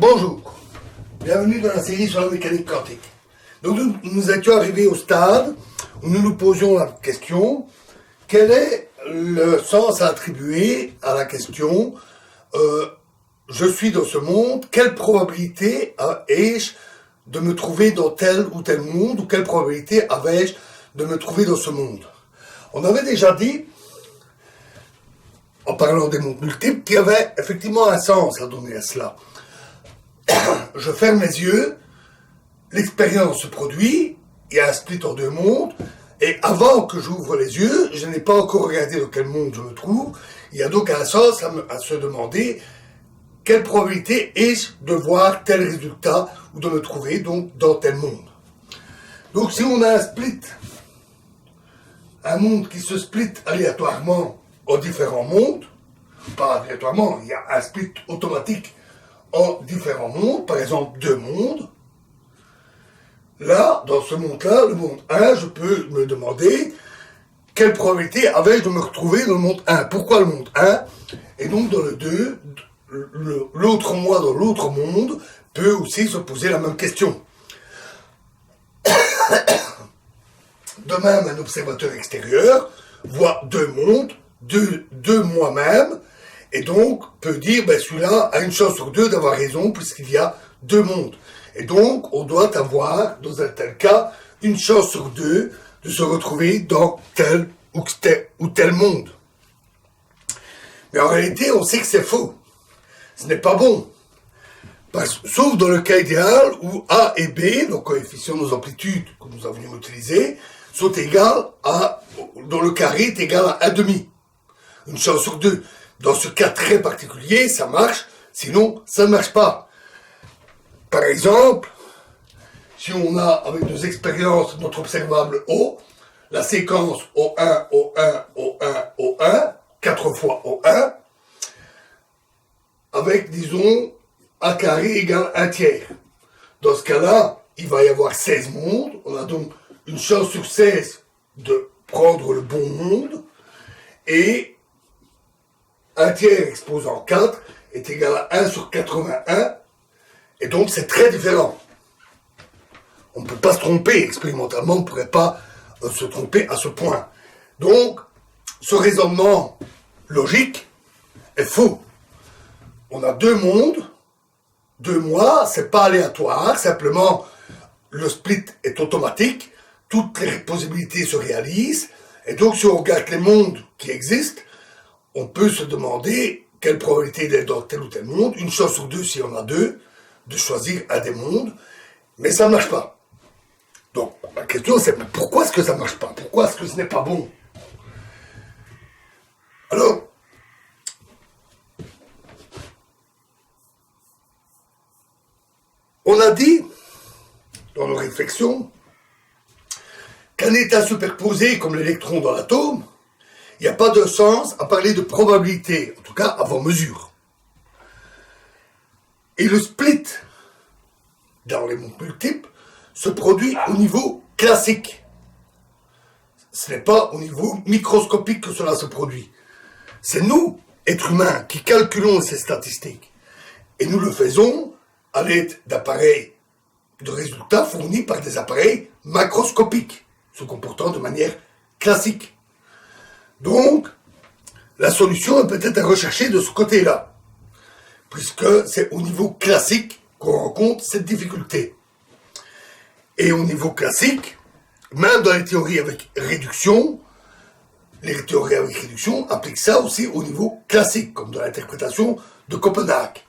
Bonjour, bienvenue dans la série sur la mécanique quantique. Donc nous étions arrivés au stade où nous nous posions la question, quel est le sens à attribuer à la question je suis dans ce monde, quelle probabilité ai-je de me trouver dans tel ou tel monde, ou quelle probabilité avais-je de me trouver dans ce monde? On avait déjà dit, en parlant des mondes multiples, qu'il y avait effectivement un sens à donner à cela. Je ferme les yeux, l'expérience se produit, il y a un split en deux mondes, et avant que j'ouvre les yeux, je n'ai pas encore regardé dans quel monde je me trouve. Il y a donc un sens à se demander quelle probabilité ai-je de voir tel résultat ou de me trouver donc dans tel monde. Donc si on a un split, un monde qui se split aléatoirement en différents mondes, pas aléatoirement, il y a un split automatique en différents mondes, par exemple deux mondes. Là, dans ce monde-là, le monde 1, je peux me demander quelle probabilité avais-je de me retrouver dans le monde 1. Pourquoi le monde 1? Et donc dans le 2, l'autre moi dans l'autre monde peut aussi se poser la même question. De même, un observateur extérieur voit deux mondes, deux moi-même, et donc peut dire, celui-là a une chance sur deux d'avoir raison, puisqu'il y a deux mondes. Et donc, on doit avoir, dans un tel cas, une chance sur deux de se retrouver dans tel ou tel monde. Mais en réalité, on sait que c'est faux. Ce n'est pas bon. Sauf dans le cas idéal où A et B, nos coefficients, nos amplitudes que nous avions utilisés, sont égales dont le carré est égal à 1,5. Une chance sur deux. Dans ce cas très particulier, ça marche, sinon ça ne marche pas. Par exemple, si on a avec nos expériences notre observable O, la séquence O1, O1, O1, O1, 4 fois O1, avec, disons, A carré égale 1 tiers. Dans ce cas-là, il va y avoir 16 mondes, on a donc une chance sur 16 de prendre le bon monde, et 1 tiers exposant 4 est égal à 1 sur 81, et donc c'est très différent. On ne peut pas se tromper, expérimentalement, on ne pourrait pas se tromper à ce point. Donc, ce raisonnement logique est faux. On a deux mondes, deux mois, c'est pas aléatoire, simplement le split est automatique, toutes les possibilités se réalisent, et donc si on regarde les mondes qui existent, on peut se demander quelle probabilité d'être dans tel ou tel monde, une chance sur deux si on a deux, de choisir un des mondes, mais ça ne marche pas. Donc, la question c'est pourquoi est-ce que ça ne marche pas? Pourquoi est-ce que ce n'est pas bon? Alors, on a dit, dans nos réflexions, qu'un état superposé comme l'électron dans l'atome, il n'y a pas de sens à parler de probabilité, en tout cas avant mesure. Et le split dans les mondes multiples se produit au niveau classique. Ce n'est pas au niveau microscopique que cela se produit. C'est nous, êtres humains, qui calculons ces statistiques. Et nous le faisons à l'aide d'appareils de résultats fournis par des appareils macroscopiques, se comportant de manière classique. Donc, la solution est peut-être à rechercher de ce côté-là, puisque c'est au niveau classique qu'on rencontre cette difficulté. Et au niveau classique, même dans les théories avec réduction, les théories avec réduction appliquent ça aussi au niveau classique, comme dans l'interprétation de Copenhague.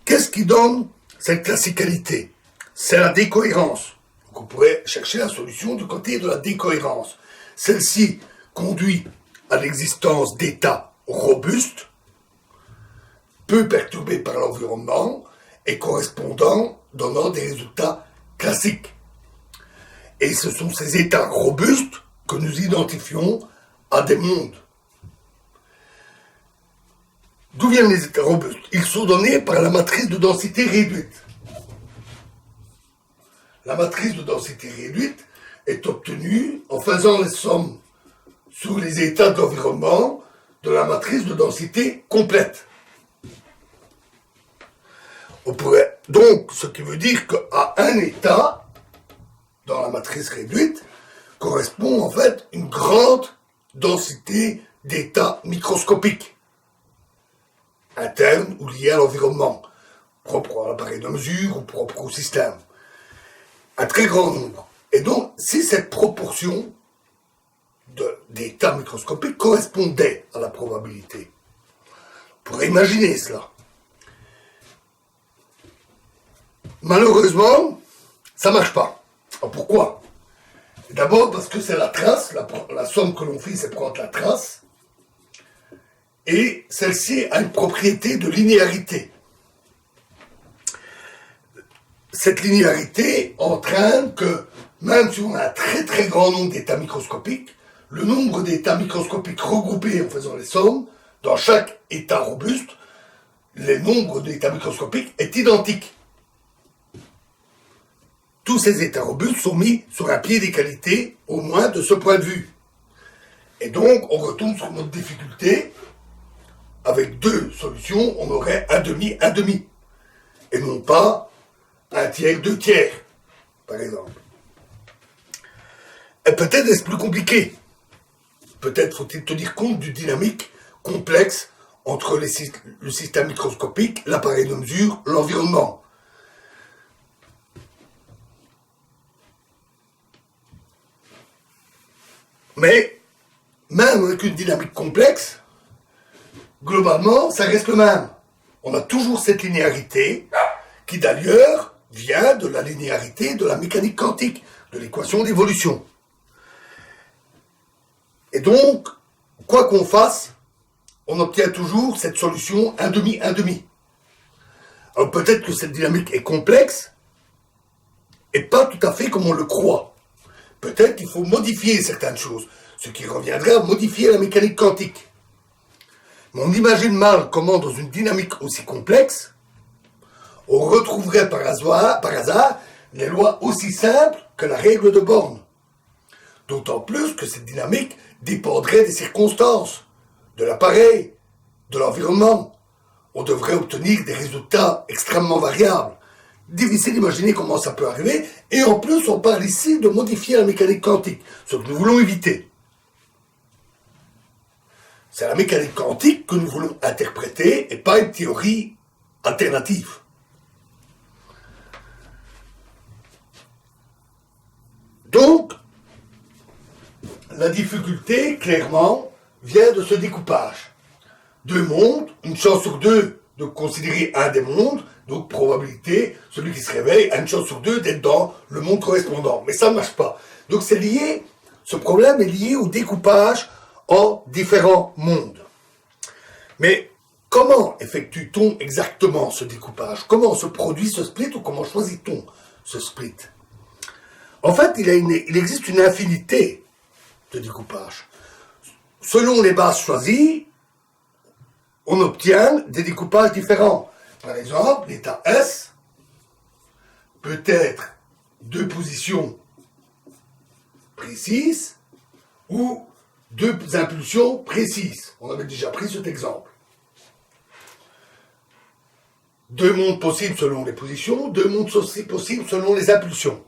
Qu'est-ce qui donne cette classicalité? C'est la décohérence. Donc on pourrait chercher la solution du côté de la décohérence. Celle-ci conduit à l'existence d'états robustes, peu perturbés par l'environnement et donnant des résultats classiques. Et ce sont ces états robustes que nous identifions à des mondes. D'où viennent les états robustes? Ils sont donnés par la matrice de densité réduite. La matrice de densité réduite est obtenue en faisant les sommes sur les états d'environnement de la matrice de densité complète. On pourrait donc, ce qui veut dire qu'à un état, dans la matrice réduite, correspond en fait une grande densité d'états microscopiques, internes ou liés à l'environnement, propre à l'appareil de mesure ou propre au système. Un très grand nombre. Et donc, si cette proportion d'états microscopiques correspondait à la probabilité, on pourrait imaginer cela. Malheureusement, ça marche pas. Alors pourquoi? D'abord parce que c'est la trace, la somme que l'on fait, c'est prendre la trace, et celle-ci a une propriété de linéarité. Cette linéarité entraîne que, même si on a un très très grand nombre d'états microscopiques, le nombre d'états microscopiques regroupés en faisant les sommes, dans chaque état robuste, le nombre d'états microscopiques est identique. Tous ces états robustes sont mis sur un pied d'égalité, au moins de ce point de vue. Et donc, on retombe sur notre difficulté. Avec deux solutions, on aurait un demi, et non pas un tiers, deux tiers, par exemple. Et peut-être est-ce plus compliqué. Peut-être faut-il tenir compte du dynamique complexe entre le système microscopique, l'appareil de mesure, l'environnement. Mais, même avec une dynamique complexe, globalement, ça reste le même. On a toujours cette linéarité, qui d'ailleurs vient de la linéarité de la mécanique quantique, de l'équation d'évolution. Et donc, quoi qu'on fasse, on obtient toujours cette solution 1,5, 1,5. Alors peut-être que cette dynamique est complexe, et pas tout à fait comme on le croit. Peut-être qu'il faut modifier certaines choses, ce qui reviendrait à modifier la mécanique quantique. Mais on imagine mal comment dans une dynamique aussi complexe, on retrouverait par hasard les lois aussi simples que la règle de Born. D'autant plus que cette dynamique dépendrait des circonstances, de l'appareil, de l'environnement. On devrait obtenir des résultats extrêmement variables. Difficile d'imaginer comment ça peut arriver, et en plus on parle ici de modifier la mécanique quantique, ce que nous voulons éviter. C'est la mécanique quantique que nous voulons interpréter, et pas une théorie alternative. Donc, la difficulté, clairement, vient de ce découpage. Deux mondes, une chance sur deux de considérer un des mondes, donc probabilité, celui qui se réveille a une chance sur deux d'être dans le monde correspondant. Mais ça ne marche pas. Donc c'est lié, ce problème est lié au découpage en différents mondes. Mais comment effectue-t-on exactement ce découpage? Comment se produit ce split ou comment choisit-on ce split? En fait, il existe une infinité de découpages. Selon les bases choisies, on obtient des découpages différents. Par exemple, l'état S peut être deux positions précises ou deux impulsions précises. On avait déjà pris cet exemple. Deux mondes possibles selon les positions, deux mondes aussi possibles selon les impulsions.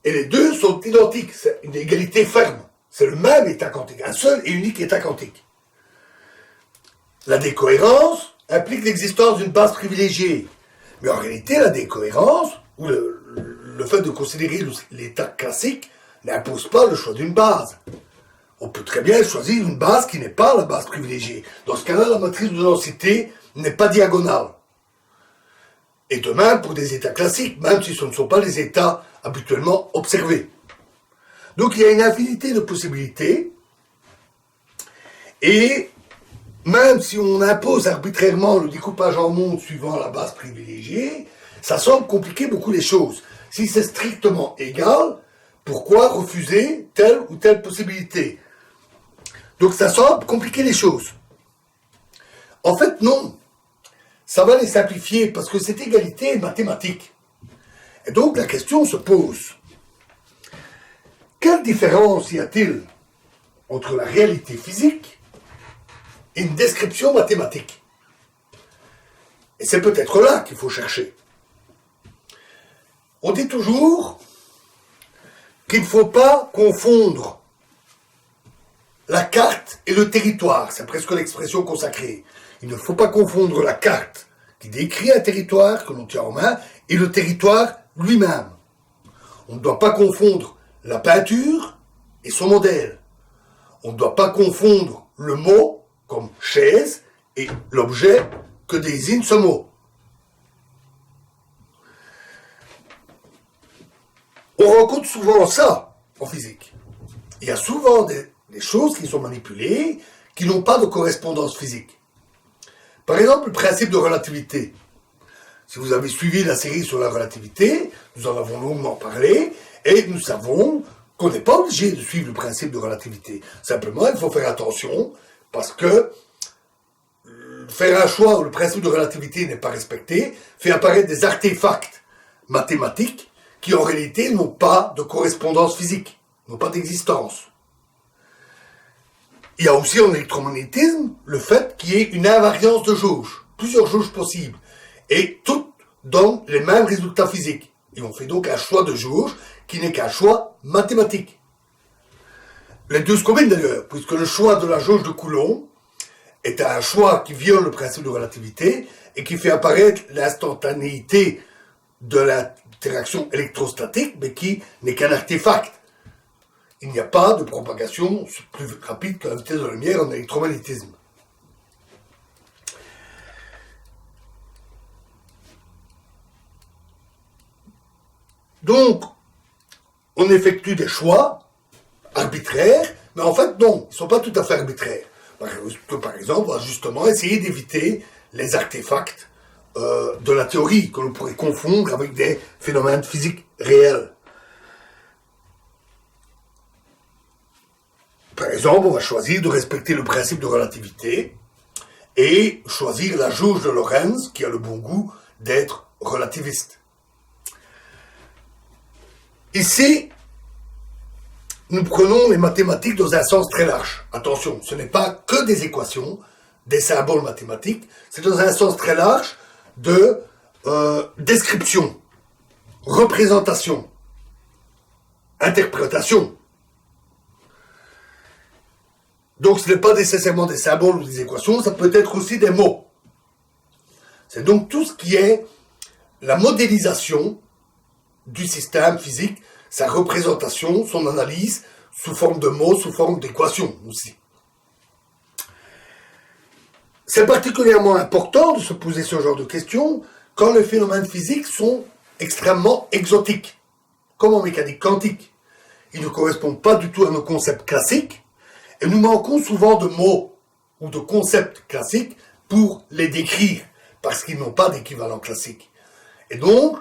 Et les deux sont identiques, c'est une égalité ferme. C'est le même état quantique, un seul et unique état quantique. La décohérence implique l'existence d'une base privilégiée. Mais en réalité, la décohérence, ou le fait de considérer l'état classique, n'impose pas le choix d'une base. On peut très bien choisir une base qui n'est pas la base privilégiée. Dans ce cas-là, la matrice de densité n'est pas diagonale. Et de même pour des états classiques, même si ce ne sont pas les états habituellement observés. Donc il y a une infinité de possibilités, et même si on impose arbitrairement le découpage en mondes suivant la base privilégiée, ça semble compliquer beaucoup les choses. Si c'est strictement égal, pourquoi refuser telle ou telle possibilité? Donc ça semble compliquer les choses. En fait, non. Ça va les simplifier parce que cette égalité est mathématique. Et donc la question se pose. Quelle différence y a-t-il entre la réalité physique et une description mathématique? Et c'est peut-être là qu'il faut chercher. On dit toujours qu'il ne faut pas confondre la carte et le territoire. C'est presque l'expression consacrée. Il ne faut pas confondre la carte qui décrit un territoire que l'on tient en main et le territoire lui-même. On ne doit pas confondre la peinture et son modèle. On ne doit pas confondre le mot comme chaise et l'objet que désigne ce mot. On rencontre souvent ça en physique. Il y a souvent des choses qui sont manipulées, qui n'ont pas de correspondance physique. Par exemple, le principe de relativité. Si vous avez suivi la série sur la relativité, nous en avons longuement parlé, et nous savons qu'on n'est pas obligé de suivre le principe de relativité. Simplement, il faut faire attention, parce que faire un choix où le principe de relativité n'est pas respecté fait apparaître des artefacts mathématiques qui en réalité n'ont pas de correspondance physique, n'ont pas d'existence. Il y a aussi en électromagnétisme le fait qu'il y ait une invariance de jauges, plusieurs jauges possibles, et toutes donnent les mêmes résultats physiques. Et on fait donc un choix de jauge qui n'est qu'un choix mathématique. Les deux se combinent d'ailleurs, puisque le choix de la jauge de Coulomb est un choix qui viole le principe de relativité et qui fait apparaître l'instantanéité de l'interaction électrostatique, mais qui n'est qu'un artefact. Il n'y a pas de propagation plus rapide que la vitesse de la lumière en électromagnétisme. Donc, on effectue des choix arbitraires, mais en fait, non, ils ne sont pas tout à fait arbitraires. Par exemple, on va justement essayer d'éviter les artefacts de la théorie, que l'on pourrait confondre avec des phénomènes physiques réels. Par exemple, on va choisir de respecter le principe de relativité et choisir la jauge de Lorentz qui a le bon goût d'être relativiste. Ici, nous prenons les mathématiques dans un sens très large. Attention, ce n'est pas que des équations, des symboles mathématiques, c'est dans un sens très large de description, représentation, interprétation. Donc ce n'est pas nécessairement des symboles ou des équations, ça peut être aussi des mots. C'est donc tout ce qui est la modélisation du système physique, sa représentation, son analyse, sous forme de mots, sous forme d'équations aussi. C'est particulièrement important de se poser ce genre de questions quand les phénomènes physiques sont extrêmement exotiques, comme en mécanique quantique. Ils ne correspondent pas du tout à nos concepts classiques, et nous manquons souvent de mots ou de concepts classiques pour les décrire, parce qu'ils n'ont pas d'équivalent classique. Et donc,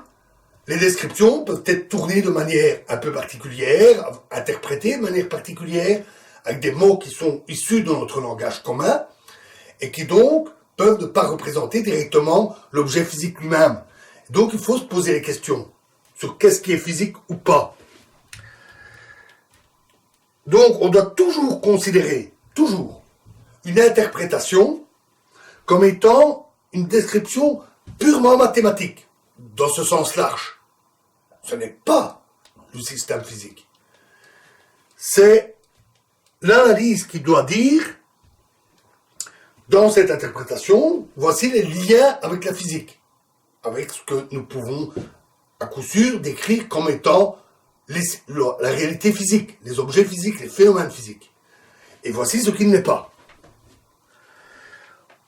les descriptions peuvent être tournées de manière un peu particulière, interprétées de manière particulière, avec des mots qui sont issus de notre langage commun, et qui donc peuvent ne pas représenter directement l'objet physique lui-même. Donc il faut se poser les questions sur qu'est-ce qui est physique ou pas. Donc on doit toujours considérer, toujours, une interprétation comme étant une description purement mathématique, dans ce sens large. Ce n'est pas le système physique. C'est l'analyse qui doit dire, dans cette interprétation, voici les liens avec la physique, avec ce que nous pouvons à coup sûr décrire comme étant la réalité physique, les objets physiques, les phénomènes physiques. Et voici ce qu'il n'est pas.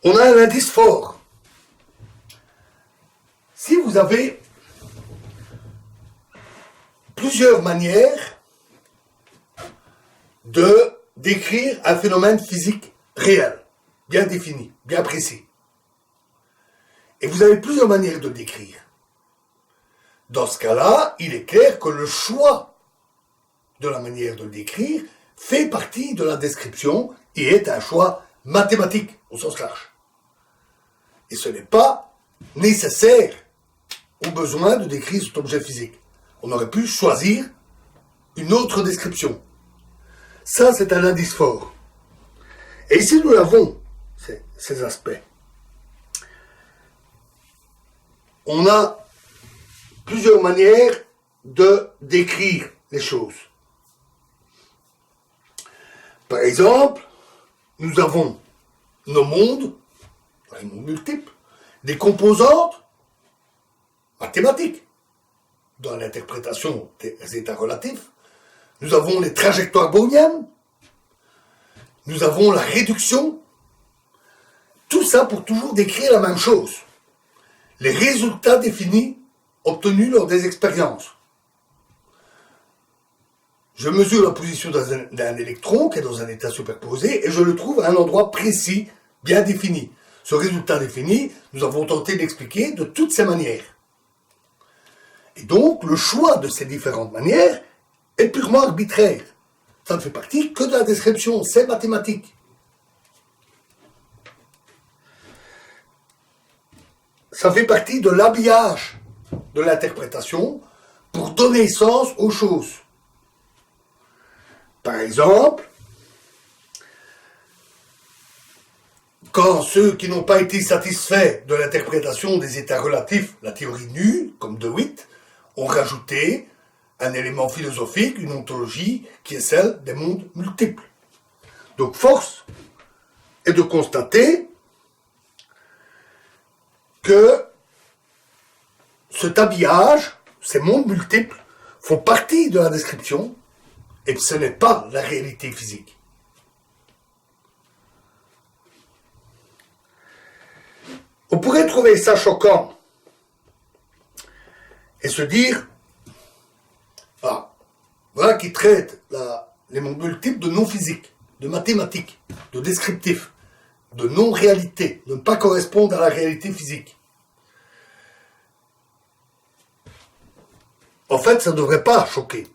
On a un indice fort. Si vous avez plusieurs manières de décrire un phénomène physique réel, bien défini, bien précis, et vous avez plusieurs manières de le décrire, dans ce cas-là, il est clair que le choix de la manière de le décrire fait partie de la description et est un choix mathématique au sens large. Et ce n'est pas nécessaire au besoin de décrire cet objet physique. On aurait pu choisir une autre description. Ça, c'est un indice fort. Et ici, nous avons ces aspects. on a plusieurs manières de décrire les choses. Par exemple, nous avons nos mondes, les mondes multiples, des composantes mathématiques dans l'interprétation des états relatifs. Nous avons les trajectoires browniennes, nous avons la réduction, tout ça pour toujours décrire la même chose. Les résultats définis obtenus lors des expériences. Je mesure la position d'un électron qui est dans un état superposé et je le trouve à un endroit précis, bien défini. Ce résultat défini, nous avons tenté d'expliquer de toutes ces manières. Et donc, le choix de ces différentes manières est purement arbitraire. Ça ne fait partie que de la description, c'est mathématique. Ça fait partie de l'habillage de l'interprétation pour donner sens aux choses. Par exemple, quand ceux qui n'ont pas été satisfaits de l'interprétation des états relatifs, la théorie nue, comme De Witt, ont rajouté un élément philosophique, une ontologie, qui est celle des mondes multiples. Donc force est de constater que cet habillage, ces mondes multiples, font partie de la description et que ce n'est pas la réalité physique. On pourrait trouver ça choquant et se dire, ah, voilà qui traite les mondes multiples de non-physique, de mathématiques, de descriptif, de non-réalité, de ne pas correspondre à la réalité physique. En fait, ça ne devrait pas choquer.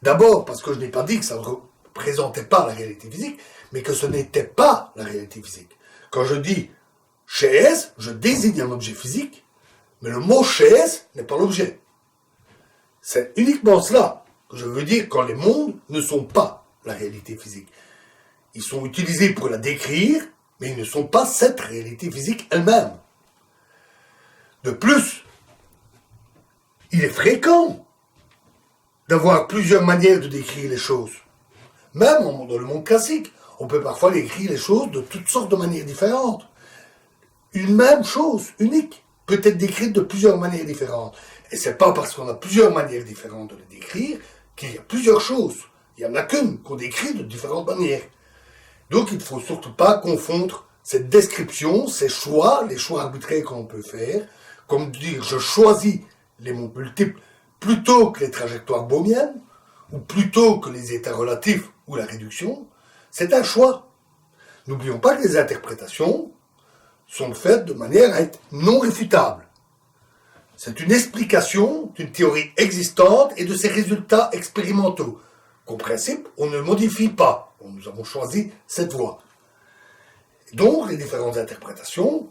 D'abord, parce que je n'ai pas dit que ça ne représentait pas la réalité physique, mais que ce n'était pas la réalité physique. Quand je dis chaise, je désigne un objet physique, mais le mot chaise n'est pas l'objet. C'est uniquement cela que je veux dire quand les mondes ne sont pas la réalité physique. Ils sont utilisés pour la décrire, mais ils ne sont pas cette réalité physique elle-même. De plus, il est fréquent d'avoir plusieurs manières de décrire les choses. Même dans le monde classique, on peut parfois décrire les choses de toutes sortes de manières différentes. Une même chose, unique, peut être décrite de plusieurs manières différentes. Et c'est pas parce qu'on a plusieurs manières différentes de les décrire qu'il y a plusieurs choses. Il n'y en a qu'une qu'on décrit de différentes manières. Donc il ne faut surtout pas confondre cette description, ces choix, les choix arbitraires qu'on peut faire, comme dire je choisis les mondes multiples plutôt que les trajectoires browniennes, ou plutôt que les états relatifs ou la réduction, c'est un choix. N'oublions pas que les interprétations sont faites de manière à être non réfutables. C'est une explication d'une théorie existante et de ses résultats expérimentaux, qu'au principe, on ne modifie pas. Nous avons choisi cette voie. Donc, les différentes interprétations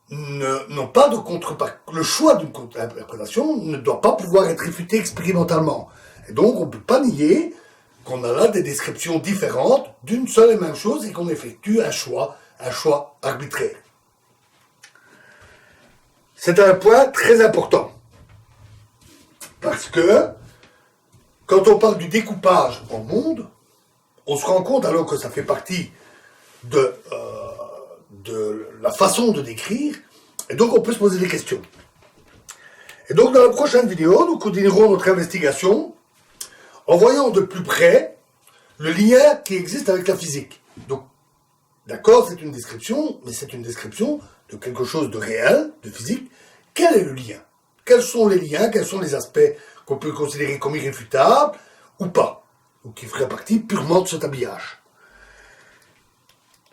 n'ont pas de contrepartie. Le choix d'une interprétation ne doit pas pouvoir être réfuté expérimentalement. Et donc, on ne peut pas nier qu'on a là des descriptions différentes d'une seule et même chose et qu'on effectue un choix arbitraire. C'est un point très important. Parce que, quand on parle du découpage en mondes, on se rend compte alors que ça fait partie de la façon de décrire, et donc on peut se poser des questions. Et donc dans la prochaine vidéo, nous continuerons notre investigation en voyant de plus près le lien qui existe avec la physique. Donc, d'accord, c'est une description, mais c'est une description de quelque chose de réel, de physique. Quel est le lien? Quels sont les liens? Quels sont les aspects qu'on peut considérer comme irréfutables ou pas? Ou qui feraient partie purement de cet habillage.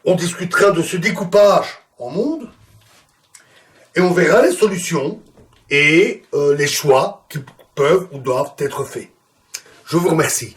On discutera de ce découpage en mondes et on verra les solutions et les choix qui peuvent ou doivent être faits. Je vous remercie.